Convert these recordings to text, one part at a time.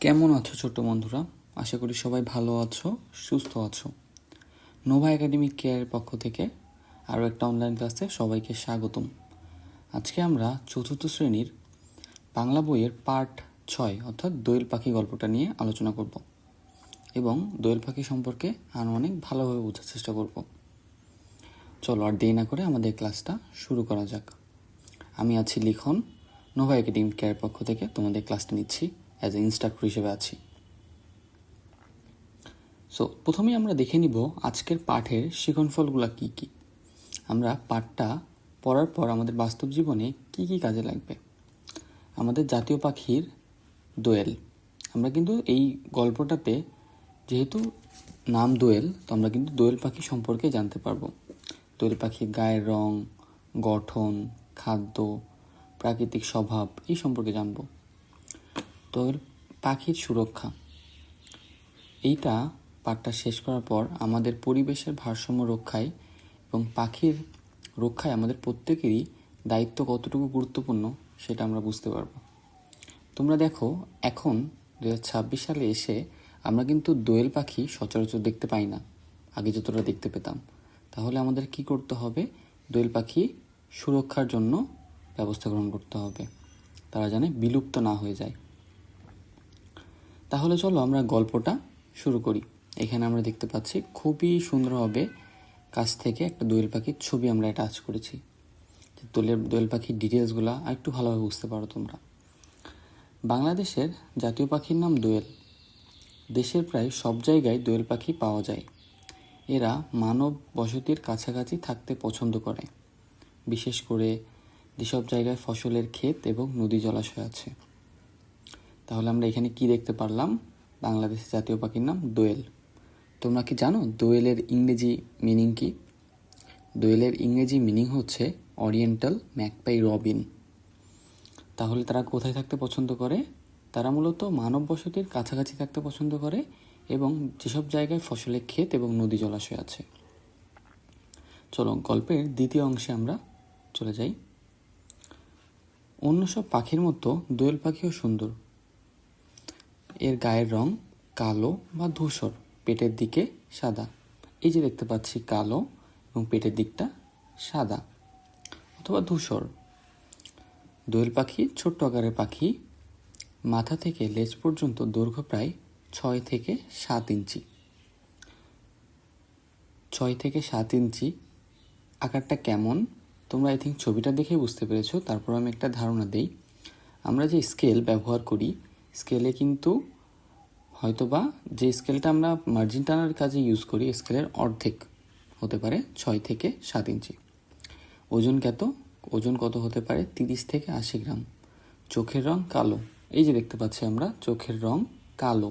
কেমন আছো ছোট্ট বন্ধুরা? আশা করি সবাই ভালো আছো, সুস্থ আছো। নোভা একাডেমিক কেয়ারের পক্ষ থেকে আরও একটা অনলাইন ক্লাসে সবাইকে স্বাগতম। আজকে আমরা চতুর্থ শ্রেণীর বাংলা বইয়ের পার্ট 6 অর্থাৎ দোয়েল পাখি গল্পটা নিয়ে আলোচনা করব এবং দোয়েল পাখি সম্পর্কে আরও অনেক ভালোভাবে বোঝার চেষ্টা করব। চলো আর দেরি না করে আমাদের ক্লাসটা শুরু করা যাক। আমি আছি লিখন, নোভা একাডেমিক কেয়ারের পক্ষ থেকে তোমাদের ক্লাসটা নিচ্ছি, অ্যাজ এ ইনস্ট্রাক্টর হিসেবে আছি। সো প্রথমেই আমরা দেখে নিব আজকের পাঠের শিক্ষণফলগুলো কী কী। আমরা পাঠটা পড়ার পর আমাদের বাস্তব জীবনে কি কি কাজে লাগবে। আমাদের জাতীয় পাখির দোয়েল, আমরা কিন্তু এই গল্পটাতে যেহেতু নাম দোয়েল, তো আমরা কিন্তু দোয়েল পাখি সম্পর্কে জানতে পারবো। দোয়েল পাখির গায়ের রং, গঠন, খাদ্য, প্রাকৃতিক স্বভাব এই সম্পর্কে জানব। দোয়েল পাখির সুরক্ষা, এইটা পাঠটা শেষ করার পর আমাদের পরিবেশের ভারসাম্য রক্ষায় এবং পাখির রক্ষায় আমাদের প্রত্যেকেরই দায়িত্ব কতটুকু গুরুত্বপূর্ণ সেটা আমরা বুঝতে পারবো। তোমরা দেখো, এখন 2026 সালে এসে আমরা কিন্তু দোয়েল পাখি সচরাচর দেখতে পাই না, আগে যতটা দেখতে পেতাম। তাহলে আমাদের কি করতে হবে? দোয়েল পাখি সুরক্ষার জন্য ব্যবস্থা গ্রহণ করতে হবে, তারা যেন বিলুপ্ত না হয়ে যায়। তাহলে চলো আমরা গল্পটা শুরু করি। এখানে আমরা দেখতে পাচ্ছি খুবই সুন্দরভাবে কাছ থেকে একটা দোয়েল পাখির ছবি আমরা অ্যাটাচ করেছি। দোয়েল পাখির ডিটেলসগুলো আর একটু ভালোভাবে বুঝতে পারো তোমরা। বাংলাদেশের জাতীয় পাখির নাম দোয়েল। দেশের প্রায় সব জায়গায় দোয়েল পাখি পাওয়া যায়। এরা মানব বসতির কাছাকাছি থাকতে পছন্দ করে, বিশেষ করে যেসব জায়গায় ফসলের ক্ষেত এবং নদী জলাশয় আছে। তাহলে আমরা এখানে কি দেখতে পারলাম? বাংলাদেশের জাতীয় পাখির নাম দোয়েল। তোমরা কি জানো দোয়েলের ইংরেজি মিনিং কি? দোয়েলের ইংরেজি মিনিং হচ্ছে ওরিয়েন্টাল ম্যাকপাই রবিন। তাহলে তারা কোথায় থাকতে পছন্দ করে? তারা মূলত মানব বসতির কাছাকাছি থাকতে পছন্দ করে এবং যেসব জায়গায় ফসলের ক্ষেত এবং নদী জলাশয় আছে। চলো গল্পের দ্বিতীয় অংশে আমরা চলে যাই। অন্য সব পাখির মতো দোয়েল পাখিও সুন্দর। এর গায়ের রং কালো বা ধূসর, পেটের দিকে সাদা। এই যে দেখতে পাচ্ছি কালো এবং পেটের দিকটা সাদা অথবা ধূসর। দোয়েল পাখি ছোট্ট আকারের পাখি, মাথা থেকে লেজ পর্যন্ত দৈর্ঘ্য প্রায় 6 থেকে 7 ইঞ্চি। 6 থেকে 7 ইঞ্চি আকারটা কেমন তোমরা আই থিঙ্ক ছবিটা দেখে বুঝতে পেরেছো। তারপর আমি একটা ধারণা দেই। আমরা যে স্কেল ব্যবহার করি, স্কেলে কিন্তু হয়তোবা যে স্কেলটা আমরা মার্জিন টানার কাজে ইউজ করি, স্কেলের অর্ধেক হতে পারে 6 থেকে 7 ইঞ্চি। ওজন কত হতে পারে? 30 থেকে 80 গ্রাম। চোখের রং কালো, এই যে দেখতে পাচ্ছি আমরা চোখের রং কালো।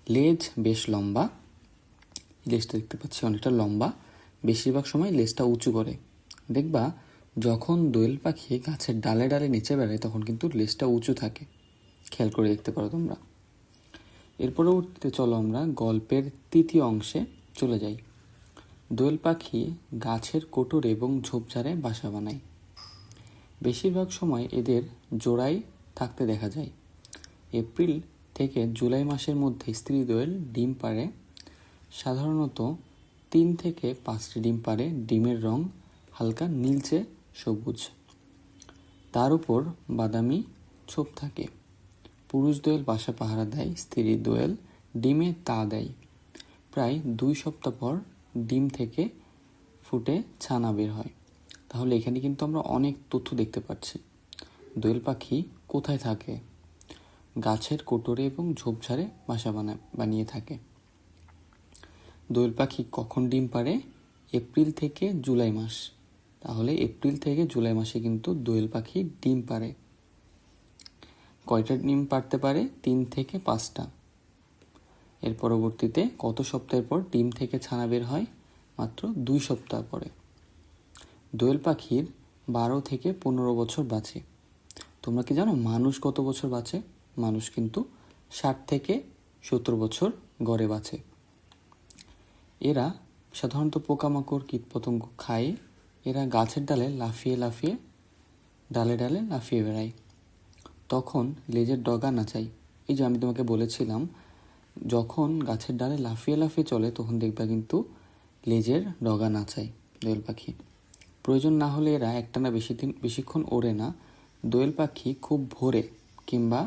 লেজ বেশ লম্বা, লেজটা দেখতে পাচ্ছি অনেকটা লম্বা। বেশিরভাগ সময় লেজটা উঁচু করে। দেখবা যখন দোয়েল পাখি গাছের ডালে ডালে নিচে বেড়ায় তখন কিন্তু লেজটা উঁচু থাকে, খেয়াল করে দেখতে পারো তোমরা। এর পরবর্তীতে চলো আমরা গল্পের তৃতীয় অংশে চলে যাই। দোয়েল পাখি গাছের কোটরে এবং ঝোপঝাড়ে বাসা বানায়। বেশিরভাগ সময় এদের জোড়ায় থাকতে দেখা যায়। এপ্রিল থেকে জুলাই মাসের মধ্যে স্ত্রী দোয়েল ডিম পাড়ে। সাধারণত 3 থেকে 5টি ডিম পাড়ে। ডিমের রং হালকা নীলচে সবুজ, তার উপর বাদামি ছোপ থাকে। পুরুষ দোয়েল বাসা পাহারা দেয়, স্ত্রী দোয়েল ডিমে তা দেয়। প্রায় 2 সপ্তাহ পর ডিম থেকে ফুটে ছানা বের হয়। তাহলে এখানে কিন্তু আমরা অনেক তথ্য দেখতে পাচ্ছি। দোয়েল পাখি কোথায় থাকে? গাছের কোটরে এবং ঝোপঝাড়ে বাসা বানিয়ে থাকে। দোয়েল পাখি কখন ডিম পাড়ে? এপ্রিল থেকে জুলাই মাস। তাহলে এপ্রিল থেকে জুলাই মাসে কিন্তু দোয়েল পাখি ডিম পাড়ে। কয়টা ডিম পাড়তে পারে? 3 থেকে 5টা। এর পরবর্তীতে কত সপ্তাহের পর ডিম থেকে ছানা বের হয়? মাত্র 2 সপ্তাহ পরে। দোয়েল পাখির 12 থেকে 15 বছর বাঁচে। তোমরা কি জানো মানুষ কত বছর বাঁচে? মানুষ কিন্তু 60 থেকে 70 বছর গড়ে বাঁচে। এরা সাধারণত পোকামাকড় কীটপতঙ্গ খায়। এরা গাছের ডালে লাফিয়ে ডালে ডালে লাফিয়ে বেড়ায়। তখন লেজের ডগা নাচায়। এই যে আমি তোমাকে বলেছিলাম, যখন গাছের ডালে লাফিয়ে লাফিয়ে চলে তখন দেখবা কিন্তু লেজের ডগা নাচায় দোয়েল পাখি। প্রয়োজন না হলে এরা একটানা বেশিক্ষণ ওড়ে না। দোয়েল পাখি খুব ভোরে কিংবা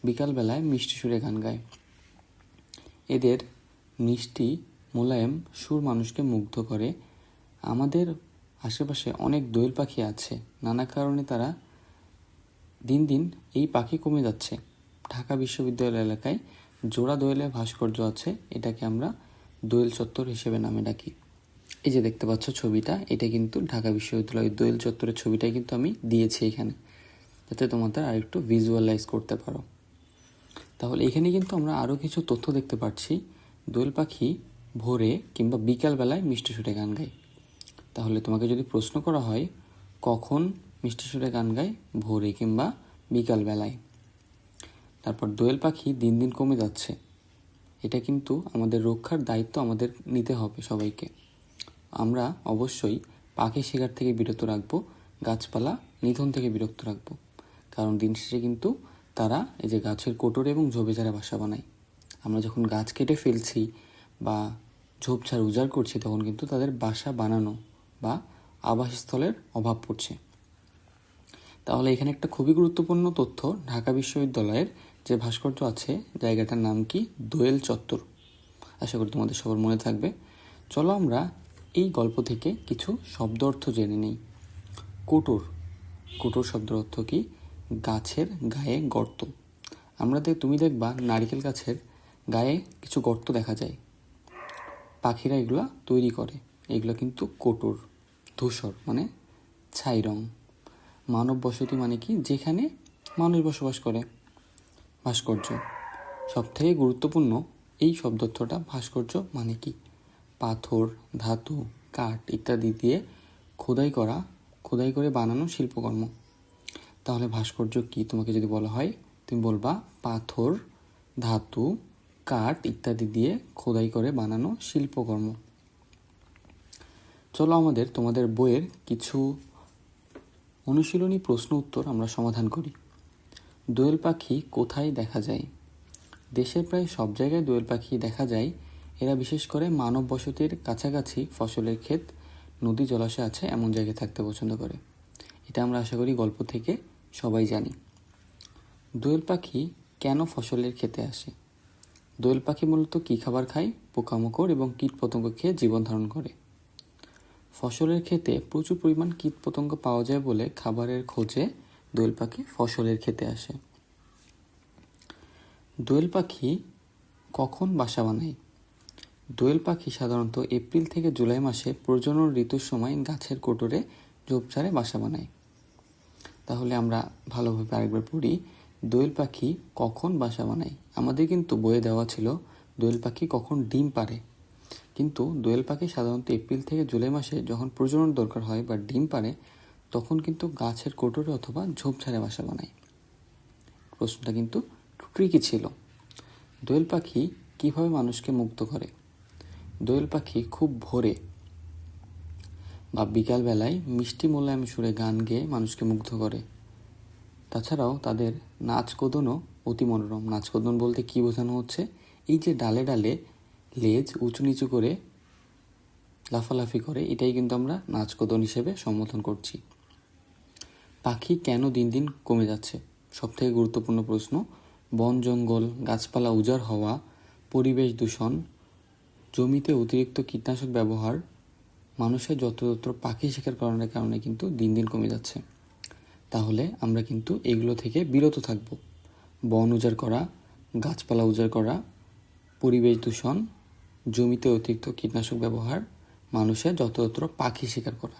বিকালবেলায় মিষ্টি সুরে গান গায়। এদের মিষ্টি মোলায়েম সুর মানুষকে মুগ্ধ করে। আমাদের আশেপাশে অনেক দোয়েল পাখি আছে, নানা কারণে তারা দিন দিন এই পাখি কমে যাচ্ছে। ঢাকা বিশ্ববিদ্যালয় এলাকায় জোড়া দোয়েলের ভাস্কর্য আছে, এটাকে আমরা দোয়েল চত্বর হিসেবে নামে ডাকি। এই যে দেখতে পাচ্ছ ছবিটা, এটা কিন্তু ঢাকা বিশ্ববিদ্যালয়ের দোয়েল চত্বরের ছবিটাই কিন্তু আমি দিয়েছি এখানে, যাতে তোমাদের আরেকটু ভিজুয়ালাইজ করতে পারো। তাহলে এখানে কিন্তু আমরা আরও কিছু তথ্য দেখতে পাচ্ছি। দোয়েল পাখি ভোরে কিংবা বিকালবেলায় মিষ্টি সুরে গান গায়। তাহলে তোমাকে যদি প্রশ্ন করা হয় কখন মিষ্টি সুরে গান গায়, ভোরে কিংবা বিকালবেলায়। তারপর দোয়েল পাখি দিন দিন কমে যাচ্ছে, এটা কিন্তু আমাদের রক্ষার দায়িত্ব আমাদের নিতে হবে সবাইকে। আমরা অবশ্যই পাখি শিকার থেকে বিরত রাখবো, গাছপালা নিধন থেকে বিরত রাখবো। কারণ দিন শেষে কিন্তু তারা এই যে গাছের কোটরে এবং ঝোপঝাড়ে বাসা বানায়। আমরা যখন গাছ কেটে ফেলছি বা ঝোপঝাড় উজাড় করছি, তখন কিন্তু তাদের বাসা বানানো বা আবাসস্থলের অভাব পড়ছে। তাহলে এখানে একটা খুবই গুরুত্বপূর্ণ তথ্য, ঢাকা বিশ্ববিদ্যালয়ের যে ভাস্কর্য আছে জায়গাটার নাম কি, দোয়েল চত্বর। আশা করি তোমাদের সবার মনে থাকবে। চলো আমরা এই গল্প থেকে কিছু শব্দ অর্থ জেনে নিই। কোটর, কোটর শব্দের অর্থ কি, গাছের গায়ে গর্ত। তুমি দেখবা নারিকেল গাছের গায়ে কিছু গর্ত দেখা যায়, পাখিরা এগুলা তৈরি করে, এগুলো কিন্তু কোটর। ধূসর মানে ছাই রং। মানব বসতি মানে কি, যেখানে মানুষ বসবাস করে। ভাস্কর্য, সবথেকে গুরুত্বপূর্ণ এই শব্দার্থটা, ভাস্কর্য মানে কি, পাথর, ধাতু, কাঠ ইত্যাদি দিয়ে খোদাই করে বানানো শিল্পকর্ম। তাহলে ভাস্কর্য কি, তোমাকে যদি বলা হয় তুমি বলবা পাথর, ধাতু, কাঠ ইত্যাদি দিয়ে খোদাই করে বানানো শিল্পকর্ম। চলো তোমাদের বইয়ের কিছু অনুশীলনী প্রশ্ন উত্তর আমরা সমাধান করি। দোয়েল পাখি কোথায় দেখা যায়? দেশের প্রায় সব জায়গায় দোয়েল পাখি দেখা যায়। এরা বিশেষ করে মানব বসতির কাছাকাছি, ফসলের ক্ষেত, নদী জলাশয় আছে এমন জায়গায় থাকতে পছন্দ করে। এটা আমরা আশা করি গল্প থেকে সবাই জানি। দোয়েল পাখি কেন ফসলের ক্ষেতে আসে? দোয়েল পাখি মূলত কী খাবার খায়? পোকামাকড় এবং কীটপতঙ্গ খেয়ে জীবন ধারণ করে। ফসলের ক্ষেতে প্রচুর পরিমাণ কীটপতঙ্গ পাওয়া যায় বলে খাবারের খোঁজে দোয়েল পাখি ফসলের ক্ষেতে আসে। দোয়েল পাখি কখন বাসা বানায়? দোয়েল পাখি সাধারণত এপ্রিল থেকে জুলাই মাসে প্রজনন ঋতুর সময় গাছের কোটরে ঝোপঝাড়ে বাসা বানায়। তাহলে আমরা ভালোভাবে আরেকবার পড়ি। দোয়েল পাখি কখন বাসা বানায়? আমাদের কিন্তু বইয়ে দেওয়া ছিল দোয়েল পাখি কখন ডিম পাড়ে, কিন্তু দোয়েল পাখি সাধারণত এপ্রিল থেকে জুলাই মাসে যখন প্রজনন দরকার হয় বা ডিম পাড়ে, তখন কিন্তু গাছের কোটরে অথবা ঝোপঝাড়ে বাসা বানায়। প্রশ্নটা কিন্তু ট্রিকি ছিল। দোয়েল পাখি কিভাবে মানুষকে মুগ্ধ করে? দোয়েল পাখি খুব ভোরে বা বিকালবেলায় মিষ্টি মোলায়েম সুরে গান গেয়ে মানুষকে মুগ্ধ করে। তাছাড়াও তাদের নাচকোদনও অতি মনোরম। নাচকোদন বলতে কি বোঝানো হচ্ছে, এই যে ডালে ডালে লেজ উঁচু নিচু করে লাফালাফি করে, এটাই কিন্তু আমরা নাচকোদন হিসেবে সম্বোধন করছি। পাখি কেন দিন দিন কমে যাচ্ছে? সবথেকে গুরুত্বপূর্ণ প্রশ্ন। বন জঙ্গল, গাছপালা উজাড় হওয়া, পরিবেশ দূষণ, জমিতে অতিরিক্ত কীটনাশক ব্যবহার, মানুষের যত্রতত্র পাখি শিকার করার কারণে কিন্তু দিন দিন কমে যাচ্ছে। তাহলে আমরা কিন্তু এগুলো থেকে বিরত থাকব। বন উজাড় করা, গাছপালা উজাড় করা, পরিবেশ দূষণ, জমিতে অতিরিক্ত কীটনাশক ব্যবহার, মানুষের যত্রতত্র পাখি শিকার করা।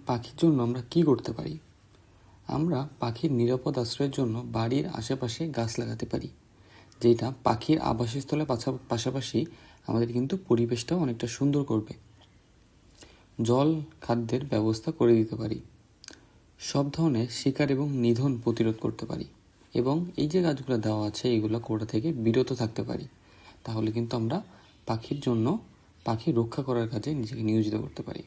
পাখির জন্য আমরা কি করতে পারি? আমরা পাখির নিরাপদ আশ্রয়ের জন্য বাড়ির আশেপাশে গাছ লাগাতে পারি, যেটা পাখির আবাসস্থলের পাশাপাশি আমাদের কিন্তু পরিবেশটাও অনেকটা সুন্দর করবে। জল, খাদ্যের ব্যবস্থা করে দিতে পারি। সব ধরনের শিকার এবং নিধন প্রতিরোধ করতে পারি, এবং এই যে গাছগুলো দেওয়া আছে এগুলো করা থেকে বিরত থাকতে পারি। তাহলে কিন্তু আমরা পাখি রক্ষা করার কাজে নিজেকে নিয়োজিত করতে পারি।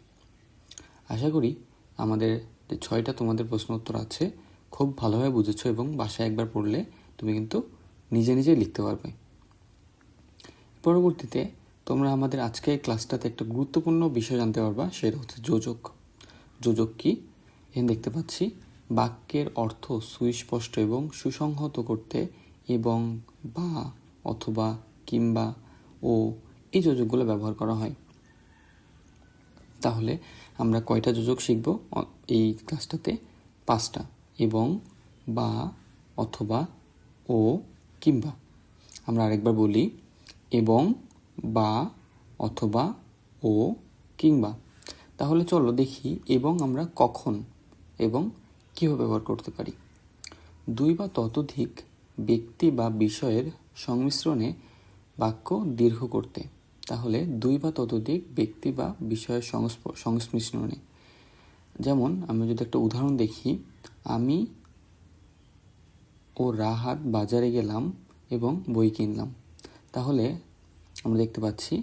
আশা করি আমাদের যে 6টা তোমাদের প্রশ্ন উত্তর আছে খুব ভালোভাবে বুঝেছো, এবং বাসায় একবার পড়লে তুমি কিন্তু নিজে নিজেই লিখতে পারবে। পরবর্তীতে তোমরা আমাদের আজকের ক্লাসটাতে একটা গুরুত্বপূর্ণ বিষয় জানতে পারবা, সেটা হচ্ছে যোজক। যোজক কি? এখানে দেখতে পাচ্ছি বাক্যের অর্থ সুস্পষ্ট এবং সুসংহত করতে এবং, বা, অথবা, কিংবা, ও এই যোজকগুলো ব্যবহার করা হয়। তাহলে আমরা কয়টা যোজক শিখব এই ক্লাসটাতে? 5টা। এবং, বা, অথবা, ও, কিংবা। আমরা আরেকবার বলি, এবং, বা, অথবা, ও, কিংবা। তাহলে চলো দেখি এবং আমরা কখন এবং কীভাবে ব্যবহার করতে পারি। 2 বা ততোধিক ব্যক্তি বা বিষয়ের সংমিশ্রণে বাক্য দীর্ঘ করতে। তাহলে 2 বা ততোধিক ব্যক্তি বা বিষয়ের সংমিশ্রণে, যেমন আমি যদি একটা উদাহরণ দেখি, আমি ও রাহাত বাজারে গেলাম এবং বই কিনলাম। তাহলে আমরা দেখতে পাচ্ছি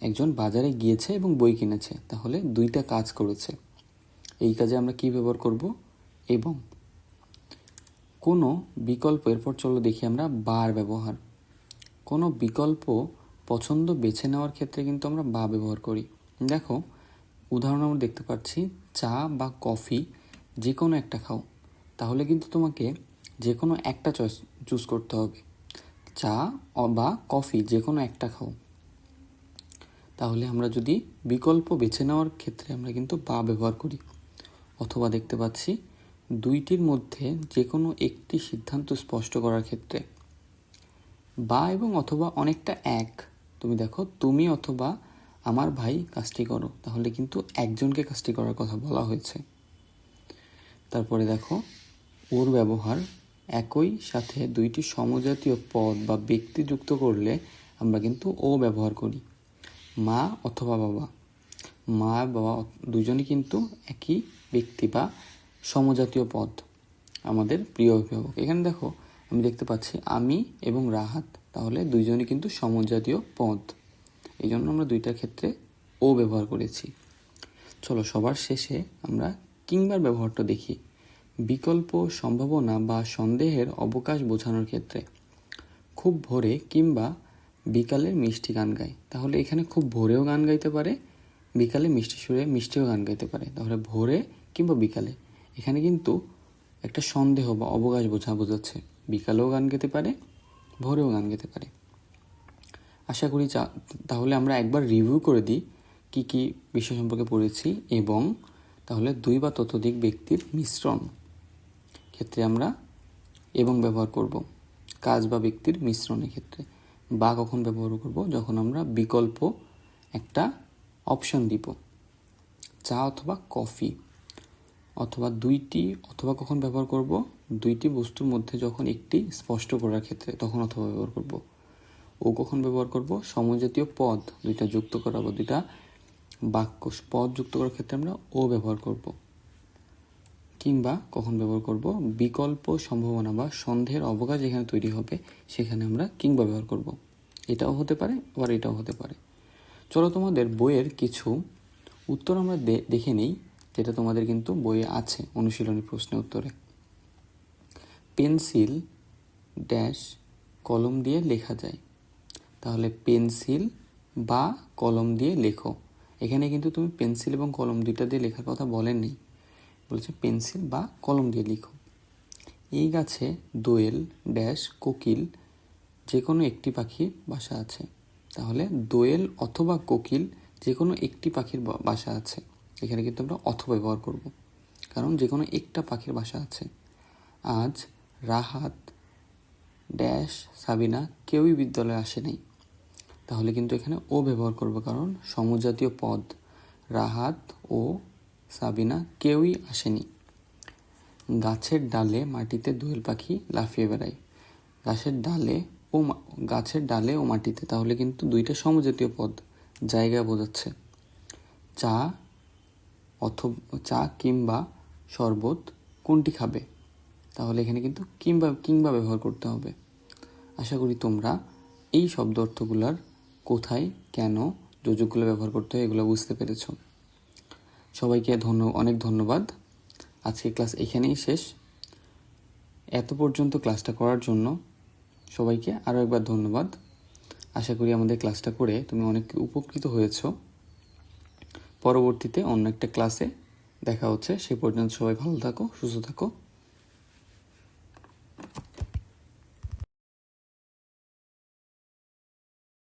একজন বাজারে গিয়েছে এবং বই কিনেছে, তাহলে 2টা কাজ করেছে। এই কাজে আমরা কি ব্যবহার করব? এবং। কোনো বিকল্প, এরপর চলো দেখি আমরা বার ব্যবহার। কোনো বিকল্প পছন্দ বেছে নেওয়ার ক্ষেত্রে কিন্তু আমরা বা ব্যবহার করি। দেখো উদাহরণ আমরা দেখতে পাচ্ছি, চা বা কফি যে কোনো একটা খাও। তাহলে কিন্তু তোমাকে যে কোনো একটা চুজ করতে হবে। চা বা কফি যে কোনো একটা খাও। তাহলে আমরা যদি বিকল্প বেছে নেওয়ার ক্ষেত্রে আমরা কিন্তু বা ব্যবহার করি। অথবা দেখতে পাচ্ছি 2টির মধ্যে যে কোনো একটি সিদ্ধান্ত স্পষ্ট করার ক্ষেত্রে। বা এবং অথবা অনেকটা এক। তুমি দেখো, তুমি অথবা আমার ভাই কাজটি করো, তাহলে কিন্তু একজনকে কাজটি করার কথা বলা হয়েছে। তারপরে দেখো ওর ব্যবহার, একই সাথে 2টি সমজাতীয় পদ বা ব্যক্তি যুক্ত করলে আমরা কিন্তু ও ব্যবহার করি। মা অথবা বাবা, মা বাবা দুজনই কিন্তু একই ব্যক্তি বা সমজাতীয় পদ, আমাদের প্রিয় অভিভাবক। এখানে দেখো আমি দেখতে পাচ্ছি আমি এবং রাহাত, তাহলে দুইজনই কিন্তু সমজাতীয় পদ, এই জন্য আমরা 2টার ক্ষেত্রে ও ব্যবহার করেছি। চলো সবার শেষে আমরা কিংবার ব্যবহারটা দেখি। বিকল্প, সম্ভাবনা বা সন্দেহের অবকাশ বোঝানোর ক্ষেত্রে। খুব ভোরে কিংবা বিকালে মিষ্টি গান গায়। তাহলে এখানে খুব ভোরেও গান গাইতে পারে, বিকালে মিষ্টি সুরে মিষ্টিও গান গাইতে পারে। তাহলে ভোরে কিংবা বিকালে, এখানে কিন্তু একটা সন্দেহ বা অবকাশ বোঝাচ্ছে। বিকালেও গান গেতে পারে, ভোরেও গান গেতে পারে। আশা করি তাহলে আমরা একবার রিভিউ করে দিই কি কি বিষয় সম্পর্কে পড়েছি। এবং তাহলে 2 বা ততোধিক ব্যক্তির মিশ্রণ ক্ষেত্রে আমরা এবং ব্যবহার করব। কাজ বা ব্যক্তির মিশ্রণের ক্ষেত্রে। বা কখন ব্যবহার করব? যখন আমরা বিকল্প একটা অপশন দিব, চা অথবা কফি। অথবা 2টি, অথবা কখন ব্যবহার করব? 2টি বস্তুর মধ্যে যখন একটি স্পষ্ট করার ক্ষেত্রে, তখন অথবা ব্যবহার করব। ও কখন ব্যবহার করব? সমজাতীয় পদ 2টা যুক্ত করা বা 2টা বাক্য পদ যুক্ত করার ক্ষেত্রে আমরা ও ব্যবহার করব। কিংবা কখন ব্যবহার করব? বিকল্প সম্ভাবনা বা সন্দেহের অবকাশ যেখানে তৈরি হবে সেখানে আমরা কিংবা ব্যবহার করব। এটাও হতে পারে, আবার এটাও হতে পারে। চলো তোমাদের বইয়ের কিছু উত্তর আমরা দেখে নিই, যেটা তোমাদের কিন্তু বইয়ে আছে অনুশীলনী প্রশ্নের উত্তরে। পেন্সিল ড্যাশ কলম দিয়ে লেখা যায়। তাহলে পেন্সিল বা কলম দিয়ে লেখো। এখানে কিন্তু তুমি পেন্সিল এবং কলম 2টা দিয়ে লেখার কথা বলেননি, বলেছে পেন্সিল বা কলম দিয়ে লিখো। এই গাছে দোয়েল ড্যাশ কোকিল যে কোনো একটি পাখির বাসা আছে। তাহলে দোয়েল অথবা কোকিল যে কোনো একটি পাখির বাসা আছে। এখানে কিন্তু আমরা অথবা ব্যবহার করব, কারণ যে কোনো একটা পাখির বাসা আছে। আজ রাহাত ড্যাশ সাবিনা কেউই বিদ্যালয়ে আসে নাই। তাহলে কিন্তু এখানে ও ব্যবহার করব, কারণ সমজাতীয় পদ। রাহাত ও সাবিনা কেউই আসেনি। গাছের ডালে মাটিতে দোয়েল পাখি লাফিয়ে বেড়ায়। গাছের ডালে ও মাটিতে, তাহলে কিন্তু 2টা সমজাতীয় পদ, জায়গা বোঝাচ্ছে। চা কিংবা শরবত কোনটি খাবে? তাহলে এখানে কিন্তু কিংবা ব্যবহার করতে হবে। আশা করি তোমরা এই শব্দ অর্থগুলার কোথায়, কেন, যোজকগুলো ব্যবহার করতে হয় এগুলো বুঝতে পেরেছ। সবাইকে অনেক ধন্যবাদ। আজকে ক্লাস এখানেই শেষ। এত পর্যন্ত ক্লাসটা করার জন্য সবাইকে আরও একবার ধন্যবাদ। আশা করি আমাদের ক্লাসটা করে তুমি অনেক উপকৃত হয়েছো। পরবর্তীতে অন্য একটা ক্লাসে দেখা হচ্ছে। সে পর্যন্ত সবাই ভালো থাকো, সুস্থ থাকো।